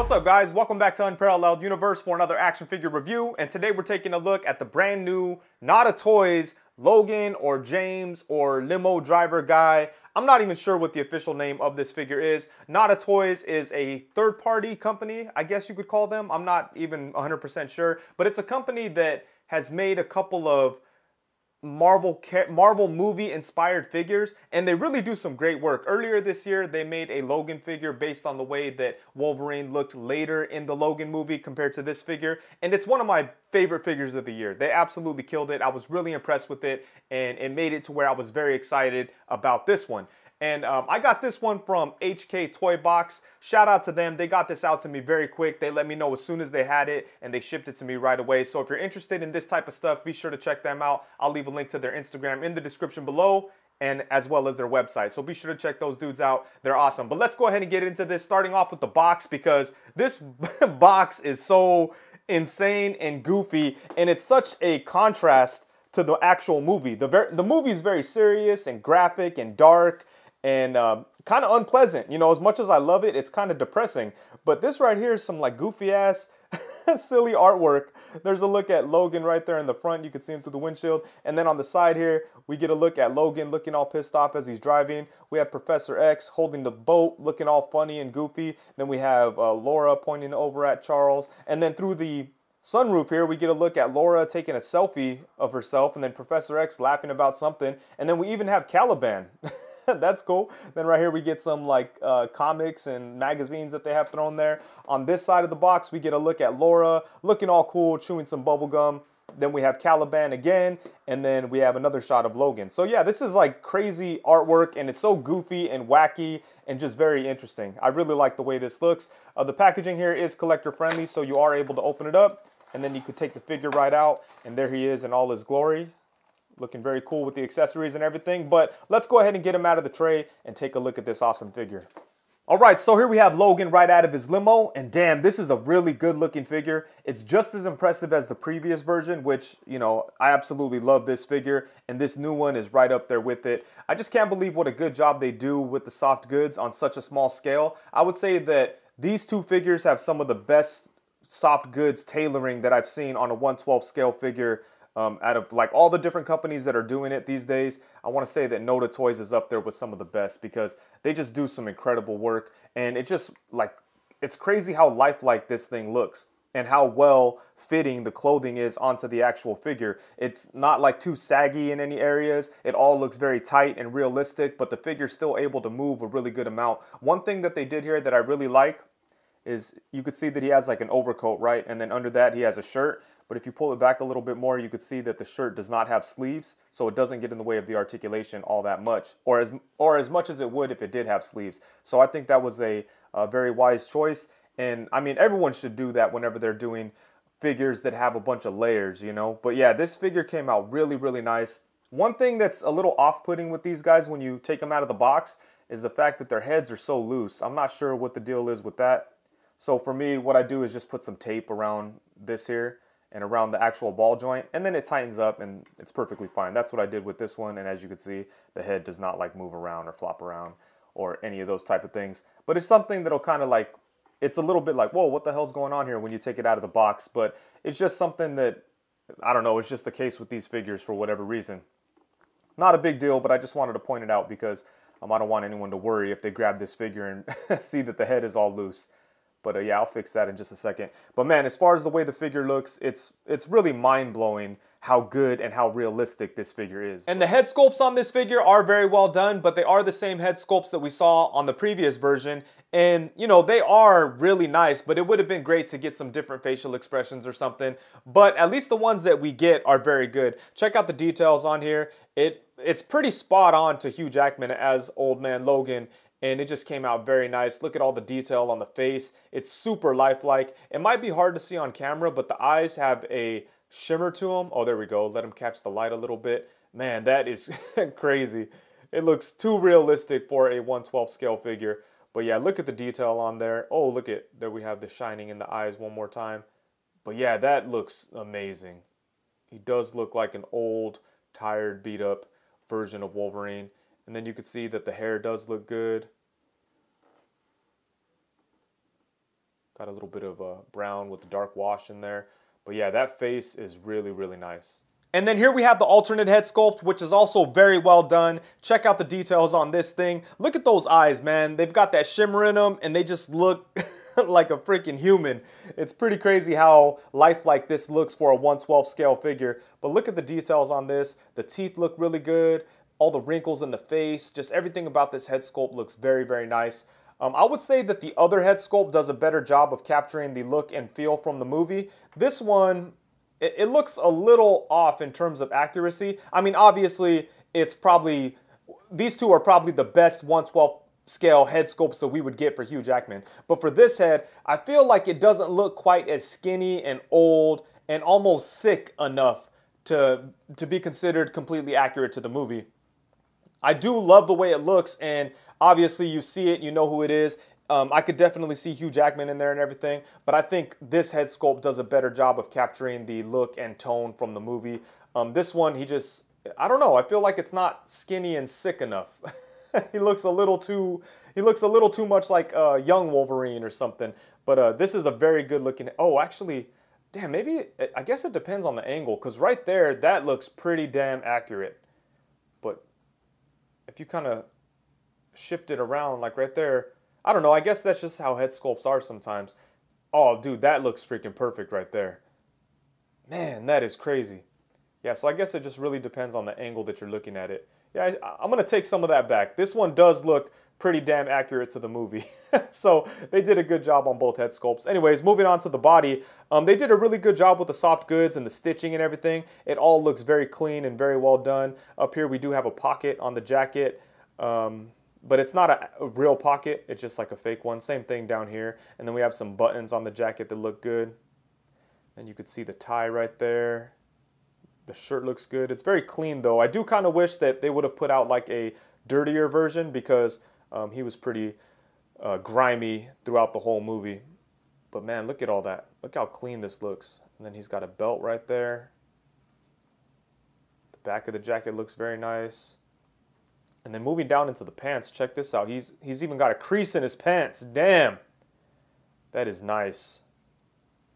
what's up guys? Welcome back to Unparalleled Universe for another action figure review, and today we're taking a look at the brand new Nota Toys Logan or James or limo driver guy. I'm not even sure what the official name of this figure is. Nota Toys is a third-party company, I guess you could call them. I'm not even 100% sure, but it's a company that has made a couple of Marvel movie inspired figures, and they really do some great work. Earlier this year they made a Logan figure based on the way that Wolverine looked later in the Logan movie compared to this figure, and it's one of my favorite figures of the year. They absolutely killed it. I was really impressed with it, and it made it to where I was very excited about this one. And I got this one from HKToyBox. Shout out to them. They got this out to me very quick. They let me know as soon as they had it, and they shipped it to me right away. So if you're interested in this type of stuff, be sure to check them out. I'll leave a link to their Instagram in the description below, and as well as their website. So be sure to check those dudes out. They're awesome. But let's go ahead and get into this, starting off with the box, because this box is so insane and goofy, and it's such a contrast to the actual movie. The movie is very serious and graphic and dark, and kind of unpleasant. You know, as much as I love it, it's kind of depressing. But this right here is some like goofy ass silly artwork. There's a look at Logan right there in the front. You can see him through the windshield. And then on the side here, we get a look at Logan looking all pissed off as he's driving. We have Professor X holding the boat, looking all funny and goofy. Then we have Laura pointing over at Charles. And then through the sunroof here, we get a look at Laura taking a selfie of herself, and then Professor X laughing about something. And then we even have Caliban. That's cool. Then right here we get some like comics and magazines that they have thrown there. On this side of the box, we get a look at Laura looking all cool, chewing some bubble gum. Then we have Caliban again, and then we have another shot of Logan. So yeah, this is like crazy artwork, and it's so goofy and wacky and just very interesting. I really like the way this looks. The packaging here is collector friendly, so you are able to open it up, and then you could take the figure right out, and there he is in all his glory. Looking very cool with the accessories and everything. But let's go ahead and get him out of the tray and take a look at this awesome figure. All right, so here we have Logan right out of his limo, and damn, this is a really good looking figure. It's just as impressive as the previous version, which, you know, I absolutely love this figure, and this new one is right up there with it. I just can't believe what a good job they do with the soft goods on such a small scale. I would say that these two figures have some of the best soft goods tailoring that I've seen on a 1/12 scale figure. Out of like all the different companies that are doing it these days, I want to say that Nota Toys is up there with some of the best, because they just do some incredible work, and it just like, it's crazy how lifelike this thing looks and how well fitting the clothing is onto the actual figure. It's not like too saggy in any areas. It all looks very tight and realistic, but the figure's still able to move a really good amount. One thing that they did here that I really like is you could see that he has like an overcoat, right? And then under that he has a shirt. But if you pull it back a little bit more, you could see that the shirt does not have sleeves, so it doesn't get in the way of the articulation all that much, or as much as it would if it did have sleeves. So I think that was a very wise choice, and I mean, everyone should do that whenever they're doing figures that have a bunch of layers, you know? But yeah, this figure came out really, really nice. One thing that's a little off-putting with these guys when you take them out of the box is the fact that their heads are so loose. I'm not sure what the deal is with that. So for me, what I do is just put some tape around this here and around the actual ball joint, and then it tightens up and it's perfectly fine. That's what I did with this one, and as you can see, the head does not like move around or flop around or any of those type of things. But it's something that'll kind of like, it's a little bit like, whoa, what the hell's going on here when you take it out of the box? But it's just something that, I don't know, it's just the case with these figures for whatever reason. Not a big deal, but I just wanted to point it out because I don't want anyone to worry if they grab this figure and see that the head is all loose. But yeah, I'll fix that in just a second. But man, as far as the way the figure looks, it's really mind-blowing how good and how realistic this figure is. And the head sculpts on this figure are very well done, but they are the same head sculpts that we saw on the previous version. And, you know, they are really nice, but it would have been great to get some different facial expressions or something. But at least the ones that we get are very good. Check out the details on here. It's pretty spot on to Hugh Jackman as Old Man Logan, and it just came out very nice. Look at all the detail on the face. It's super lifelike. It might be hard to see on camera, but the eyes have a shimmer to them. Oh, there we go. Let them catch the light a little bit. Man, that is crazy. It looks too realistic for a 1/12 scale figure. But yeah, look at the detail on there. Oh, look at, there we have the shining in the eyes one more time. But yeah, that looks amazing. He does look like an old, tired, beat up version of Wolverine. And then you can see that the hair does look good. Got a little bit of brown with the dark wash in there. But yeah, that face is really, really nice. And then here we have the alternate head sculpt, which is also very well done. Check out the details on this thing. Look at those eyes, man. They've got that shimmer in them, and they just look like a freaking human. It's pretty crazy how lifelike this looks for a 1/12 scale figure. But look at the details on this. The teeth look really good. All the wrinkles in the face, just everything about this head sculpt looks very, very nice. I would say that the other head sculpt does a better job of capturing the look and feel from the movie. This one, it looks a little off in terms of accuracy. I mean, obviously, these two are probably the best 1/12 scale head sculpts that we would get for Hugh Jackman. But for this head, I feel like it doesn't look quite as skinny and old and almost sick enough to be considered completely accurate to the movie. I do love the way it looks, and obviously you see it, you know who it is. I could definitely see Hugh Jackman in there and everything, but I think this head sculpt does a better job of capturing the look and tone from the movie. This one, I don't know, I feel like it's not skinny and sick enough. He looks a little too much like young Wolverine or something. But this is a very good looking, oh, actually, damn, I guess it depends on the angle, because right there, that looks pretty damn accurate. But if you kind of shift it around, like right there, I don't know, I guess that's just how head sculpts are sometimes. Oh, dude, that looks freaking perfect right there. Man, that is crazy. Yeah, so I guess it just really depends on the angle that you're looking at it. Yeah, I'm going to take some of that back. This one does look pretty damn accurate to the movie. So they did a good job on both head sculpts. Anyways, moving on to the body. They did a really good job with the soft goods and the stitching and everything. It all looks very clean and very well done. Up here we do have a pocket on the jacket. But it's not a real pocket. It's just like a fake one. Same thing down here. And then we have some buttons on the jacket that look good. And you could see the tie right there. The shirt looks good. It's very clean though. I do kind of wish that they would have put out like a dirtier version, because he was pretty grimy throughout the whole movie. But man, look at all that. Look how clean this looks. And then he's got a belt right there. The back of the jacket looks very nice. And then moving down into the pants, check this out. He's even got a crease in his pants. Damn. That is nice.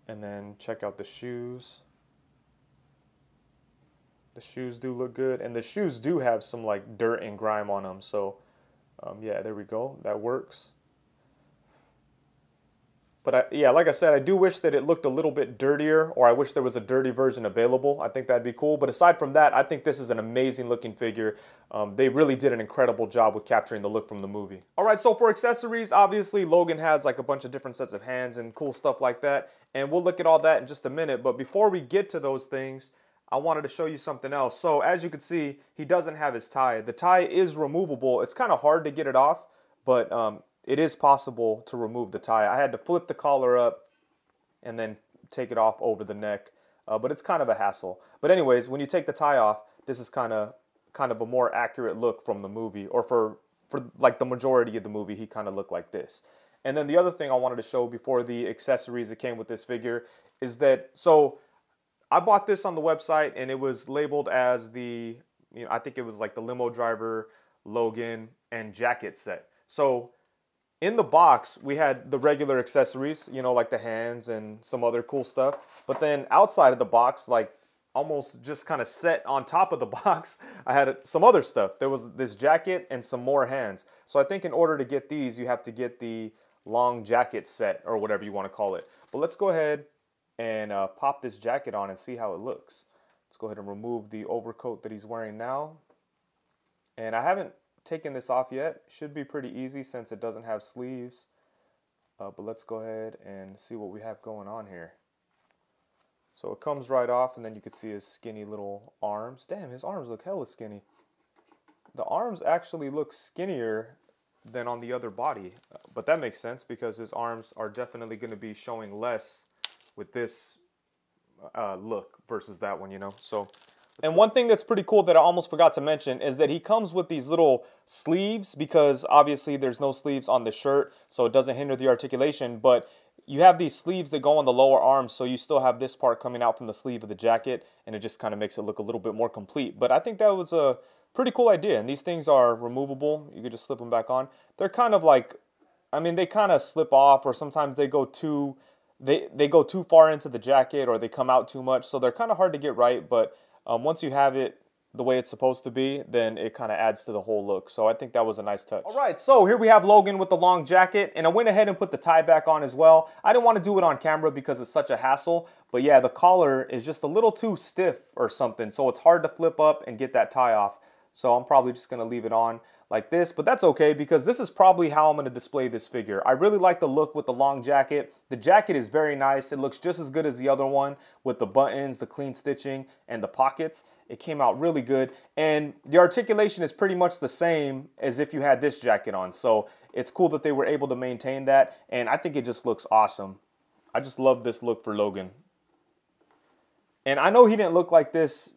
And then check out the shoes. The shoes do look good. And the shoes do have some like dirt and grime on them. So yeah, there we go. That works. But yeah, like I said, I do wish that it looked a little bit dirtier, or I wish there was a dirty version available. I think that'd be cool. But aside from that, I think this is an amazing looking figure. They really did an incredible job with capturing the look from the movie. All right, so for accessories, obviously Logan has like a bunch of different sets of hands and cool stuff like that. And we'll look at all that in just a minute. But before we get to those things, I wanted to show you something else. So as you can see, he doesn't have his tie. The tie is removable. It's kind of hard to get it off, but it is possible to remove the tie. I had to flip the collar up and then take it off over the neck, but it's kind of a hassle. But anyways, when you take the tie off, this is kind of a more accurate look from the movie, or for like the majority of the movie, he kind of looked like this. And then the other thing I wanted to show before the accessories that came with this figure is that, so I bought this on the website and it was labeled as the, I think it was like the limo driver, Logan, and jacket set. So in the box, we had the regular accessories, like the hands and some other cool stuff. But then outside of the box, like almost just kind of set on top of the box, I had some other stuff. There was this jacket and some more hands. So I think in order to get these, you have to get the long jacket set, or whatever you want to call it. But let's go ahead and pop this jacket on and see how it looks. Let's go ahead and remove the overcoat that he's wearing now. And I haven't taken this off yet. Should be pretty easy since it doesn't have sleeves. But let's go ahead and see what we have going on here. So it comes right off, and then you can see his skinny little arms. Damn, his arms look hella skinny. The arms actually look skinnier than on the other body. But that makes sense because his arms are definitely going to be showing less with this look versus that one, So, and one thing that's pretty cool that I almost forgot to mention is that he comes with these little sleeves, because obviously there's no sleeves on the shirt, so it doesn't hinder the articulation, but you have these sleeves that go on the lower arms, so you still have this part coming out from the sleeve of the jacket, and it just kind of makes it look a little bit more complete. But I think that was a pretty cool idea, and these things are removable. You could just slip them back on. They're kind of like, I mean, they kind of slip off, or sometimes they go too they go too far into the jacket, or they come out too much. So they're kind of hard to get right. But once you have it the way it's supposed to be, then it kind of adds to the whole look. So I think that was a nice touch. All right, so here we have Logan with the long jacket, and I went ahead and put the tie back on as well. I didn't want to do it on camera because it's such a hassle, but yeah, the collar is just a little too stiff or something, so it's hard to flip up and get that tie off. So I'm probably just gonna leave it on like this, but that's okay because this is probably how I'm gonna display this figure. I really like the look with the long jacket. The jacket is very nice. It looks just as good as the other one with the buttons, the clean stitching, and the pockets. It came out really good, and the articulation is pretty much the same as if you had this jacket on. So it's cool that they were able to maintain that, and I think it just looks awesome. I just love this look for Logan. And I know he didn't look like this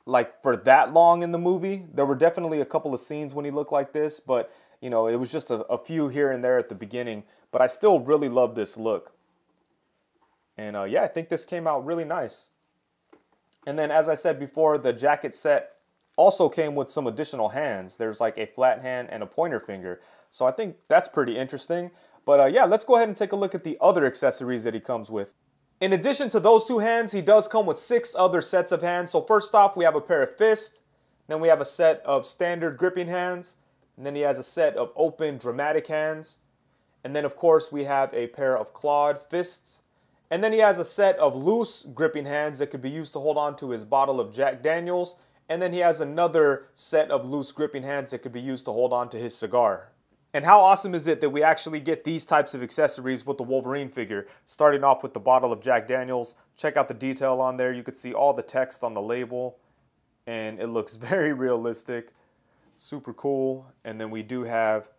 like for that long in the movie. There were definitely a couple of scenes when he looked like this, but you know, it was just a few here and there at the beginning, but I still really love this look. And yeah, I think this came out really nice. And then, as I said before, the jacket set also came with some additional hands. There's like a flat hand and a pointer finger, so I think that's pretty interesting. But yeah, let's go ahead and take a look at the other accessories that he comes with. In addition to those two hands, he does come with 6 other sets of hands. So first off, we have a pair of fists. Then we have a set of standard gripping hands. And then he has a set of open dramatic hands. And then of course we have a pair of clawed fists. And then he has a set of loose gripping hands that could be used to hold on to his bottle of Jack Daniels. And then he has another set of loose gripping hands that could be used to hold on to his cigar. And how awesome is it that we actually get these types of accessories with the Wolverine figure? Starting off with the bottle of Jack Daniels. Check out the detail on there. You could see all the text on the label, and it looks very realistic. Super cool. And then we do have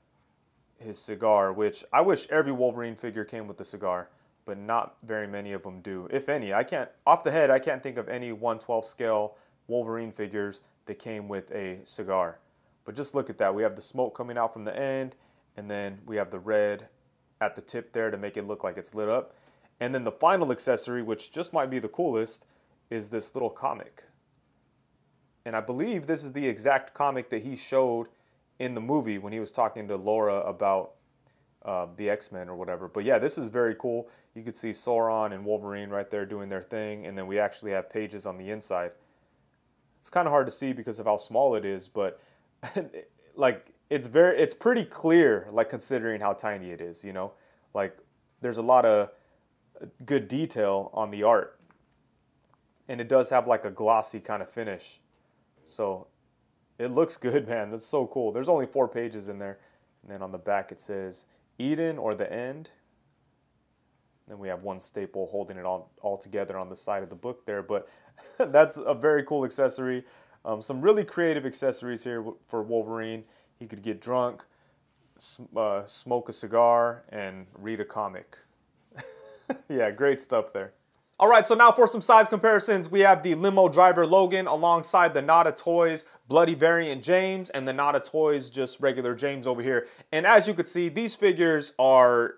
his cigar, which I wish every Wolverine figure came with the cigar, but not very many of them do, if any. I can't, off the head, I can't think of any 1/12 scale Wolverine figures that came with a cigar. But just look at that. We have the smoke coming out from the end, and then we have the red at the tip there to make it look like it's lit up. And then the final accessory, which just might be the coolest, is this little comic. And I believe this is the exact comic that he showed in the movie when he was talking to Laura about the X-Men or whatever. But yeah, this is very cool. You could see Sauron and Wolverine right there doing their thing, and then we actually have pages on the inside. It's kind of hard to see because of how small it is, but like it's pretty clear, like considering how tiny it is, you know? Like there's a lot of good detail on the art, and it does have like a glossy kind of finish. So it looks good, man. That's so cool. There's only 4 pages in there, and then on the back it says Eden or the End. Then we have one staple holding it all together on the side of the book there, but that's a very cool accessory. Some really creative accessories here for Wolverine. He could get drunk, smoke a cigar, and read a comic. Yeah, great stuff there. All right, so now for some size comparisons, we have the limo driver Logan alongside the Nota Toys Bloody Variant James and the Nota Toys just regular James over here. And as you can see, these figures are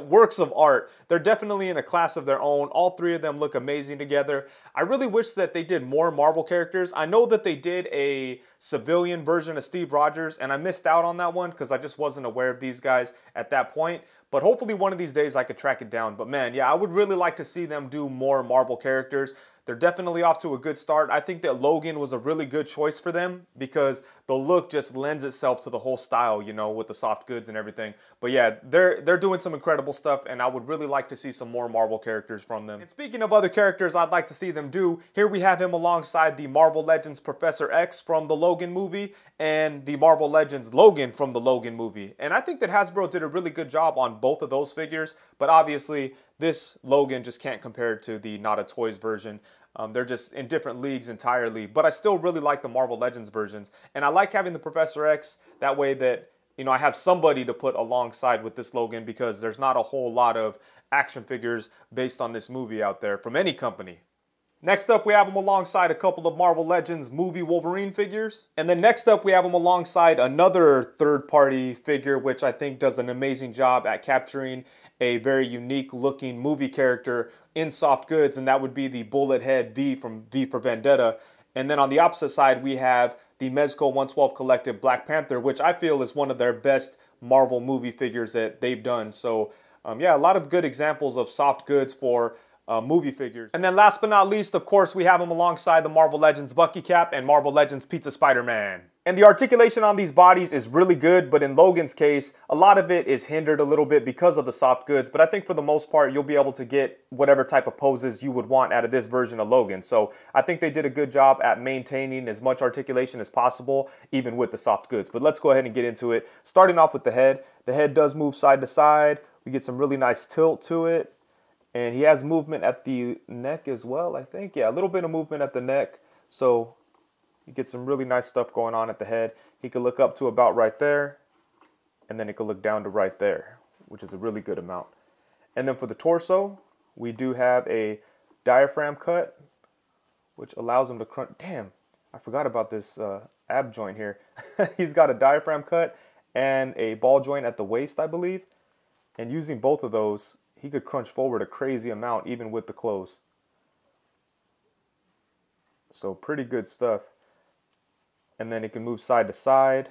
works of art. They're definitely in a class of their own. All 3 of them look amazing together. I really wish that they did more Marvel characters. I know that they did a civilian version of Steve Rogers, and I missed out on that one because I just wasn't aware of these guys at that point. But hopefully one of these days I could track it down. But man, yeah, I would really like to see them do more Marvel characters. They're definitely off to a good start. I think that Logan was a really good choice for them because the look just lends itself to the whole style, you know, with the soft goods and everything. But yeah, they're doing some incredible stuff, and I would really like to see some more Marvel characters from them. And speaking of other characters I'd like to see them do, here we have him alongside the Marvel Legends Professor X from the Logan movie and the Marvel Legends Logan from the Logan movie. And I think that Hasbro did a really good job on both of those figures, but obviously this Logan just can't compare to the Nota Toys version. They're just in different leagues entirely, but I still really like the Marvel Legends versions. And I like having the Professor X that way that, you know, I have somebody to put alongside with this Logan because there's not a whole lot of action figures based on this movie out there from any company. Next up, we have him alongside a couple of Marvel Legends movie Wolverine figures. And then next up, we have him alongside another third-party figure, which I think does an amazing job at capturing a very unique looking movie character in soft goods, and that would be the bullet head V from V for Vendetta. And then on the opposite side, we have the Mezco 112 Collective Black Panther, which I feel is one of their best Marvel movie figures that they've done. So yeah, a lot of good examples of soft goods for movie figures. And then last but not least, of course, we have them alongside the Marvel Legends Bucky Cap and Marvel Legends Pizza Spider-Man. And the articulation on these bodies is really good, but in Logan's case, a lot of it is hindered a little bit because of the soft goods. But I think for the most part, you'll be able to get whatever type of poses you would want out of this version of Logan. So I think they did a good job at maintaining as much articulation as possible, even with the soft goods. But let's go ahead and get into it. Starting off with the head. The head does move side to side. We get some really nice tilt to it. And he has movement at the neck as well, I think. Yeah, a little bit of movement at the neck. So you get some really nice stuff going on at the head. He could look up to about right there. And then he could look down to right there, which is a really good amount. And then for the torso, we do have a diaphragm cut, which allows him to crunch. Damn, I forgot about this ab joint here. He's got a diaphragm cut and a ball joint at the waist, I believe. And using both of those, he could crunch forward a crazy amount even with the clothes. So pretty good stuff. And then it can move side to side.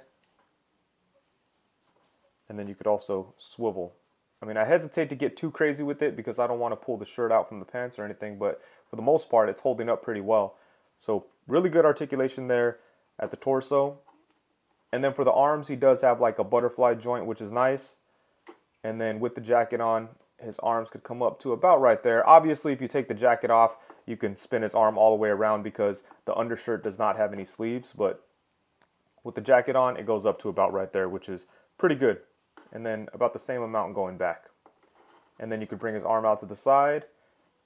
And then you could also swivel. I mean, I hesitate to get too crazy with it because I don't want to pull the shirt out from the pants or anything, but for the most part, it's holding up pretty well. So really good articulation there at the torso. And then for the arms, he does have like a butterfly joint, which is nice. And then with the jacket on, his arms could come up to about right there. Obviously, if you take the jacket off, you can spin his arm all the way around because the undershirt does not have any sleeves. But with the jacket on, it goes up to about right there, which is pretty good. And then about the same amount going back. And then you could bring his arm out to the side.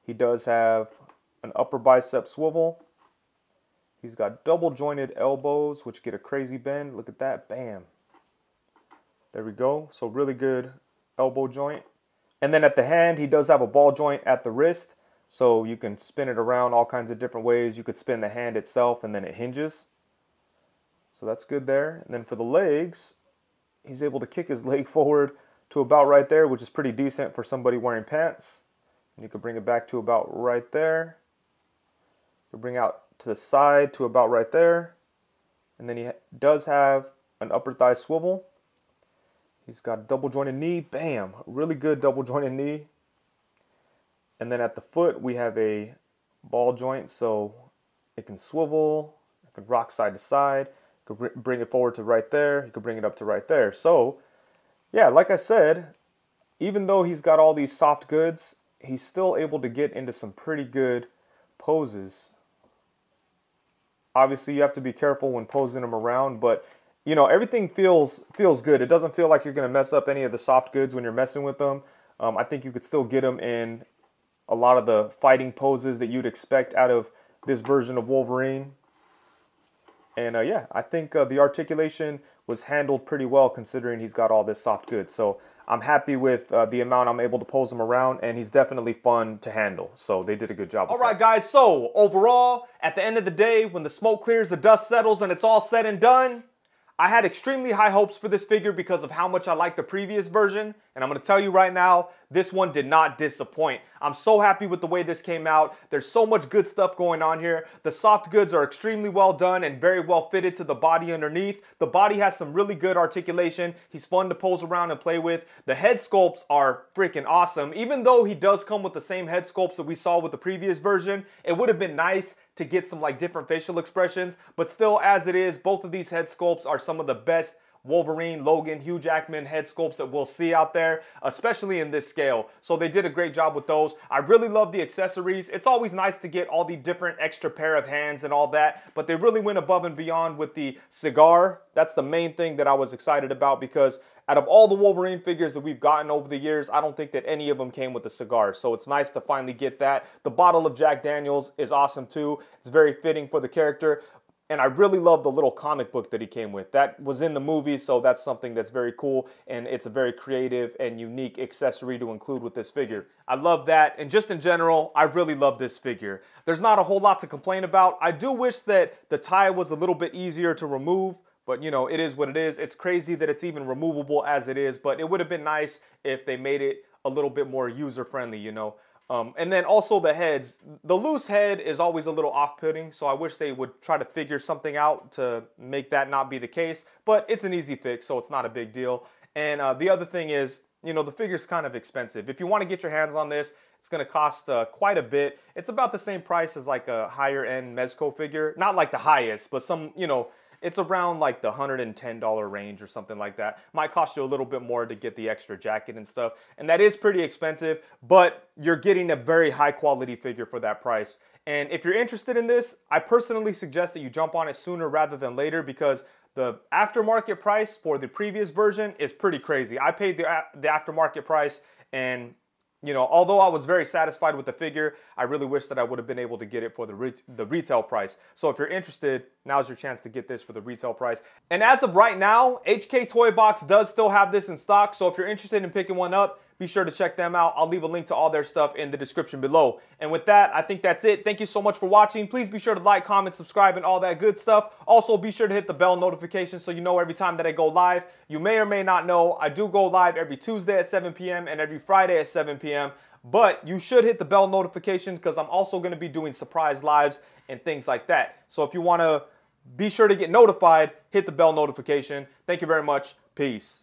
He does have an upper bicep swivel. He's got double jointed elbows, which get a crazy bend. Look at that. Bam. There we go. So really good elbow joint. And then at the hand, he does have a ball joint at the wrist. So you can spin it around all kinds of different ways. You could spin the hand itself and then it hinges. So that's good there. And then for the legs, he's able to kick his leg forward to about right there, which is pretty decent for somebody wearing pants. And you can bring it back to about right there. You bring out to the side to about right there. And then he does have an upper thigh swivel. He's got a double jointed knee. Bam. Really good double jointed knee. And then at the foot, we have a ball joint. So it can swivel. It can rock side to side. You could bring it forward to right there. You could bring it up to right there. So, yeah, like I said, even though he's got all these soft goods, he's still able to get into some pretty good poses. Obviously, you have to be careful when posing him around, but you know, everything feels good. It doesn't feel like you're going to mess up any of the soft goods when you're messing with them. I think you could still get them in a lot of the fighting poses that you'd expect out of this version of Wolverine. And yeah, I think the articulation was handled pretty well considering he's got all this soft goods. So I'm happy with the amount I'm able to pose him around, and he's definitely fun to handle. So they did a good job. All right, guys. So overall, at the end of the day, when the smoke clears, the dust settles, and it's all said and done, I had extremely high hopes for this figure because of how much I liked the previous version, and I'm going to tell you right now, this one did not disappoint. I'm so happy with the way this came out. There's so much good stuff going on here. The soft goods are extremely well done and very well fitted to the body underneath. The body has some really good articulation. He's fun to pose around and play with. The head sculpts are freaking awesome. Even though he does come with the same head sculpts that we saw with the previous version, it would have been nice to get some like different facial expressions, but still, as it is, both of these head sculpts are some of the best Wolverine, Logan, Hugh Jackman head sculpts that we'll see out there, especially in this scale. So they did a great job with those. I really love the accessories. It's always nice to get all the different extra pair of hands and all that, but they really went above and beyond with the cigar. That's the main thing that I was excited about because out of all the Wolverine figures that we've gotten over the years, I don't think that any of them came with a cigar. So it's nice to finally get that. The bottle of Jack Daniels is awesome too. It's very fitting for the character. And I really love the little comic book that he came with. That was in the movie, so that's something that's very cool. And it's a very creative and unique accessory to include with this figure. I love that. And just in general, I really love this figure. There's not a whole lot to complain about. I do wish that the tie was a little bit easier to remove. But, you know, it is what it is. It's crazy that it's even removable as it is. But it would have been nice if they made it a little bit more user-friendly, you know. And then also the heads. The loose head is always a little off-putting, so I wish they would try to figure something out to make that not be the case. But it's an easy fix, so it's not a big deal. And the other thing is, you know, the figure's kind of expensive. If you want to get your hands on this, it's going to cost quite a bit. It's about the same price as like a higher end Mezco figure. Not like the highest, but some, you know, it's around like the $110 range or something like that. Might cost you a little bit more to get the extra jacket and stuff. And that is pretty expensive, but you're getting a very high quality figure for that price. And if you're interested in this, I personally suggest that you jump on it sooner rather than later, because the aftermarket price for the previous version is pretty crazy. I paid the aftermarket price, and you know, although I was very satisfied with the figure, I really wish that I would have been able to get it for the retail price. So if you're interested, now's your chance to get this for the retail price. And as of right now, HKToyBox does still have this in stock. So if you're interested in picking one up, be sure to check them out. I'll leave a link to all their stuff in the description below. And with that, I think that's it. Thank you so much for watching. Please be sure to like, comment, subscribe, and all that good stuff. Also, be sure to hit the bell notification so you know every time that I go live. You may or may not know, I do go live every Tuesday at 7 p.m. and every Friday at 7 p.m. But you should hit the bell notification, because I'm also going to be doing surprise lives and things like that. So if you want to be sure to get notified, hit the bell notification. Thank you very much. Peace.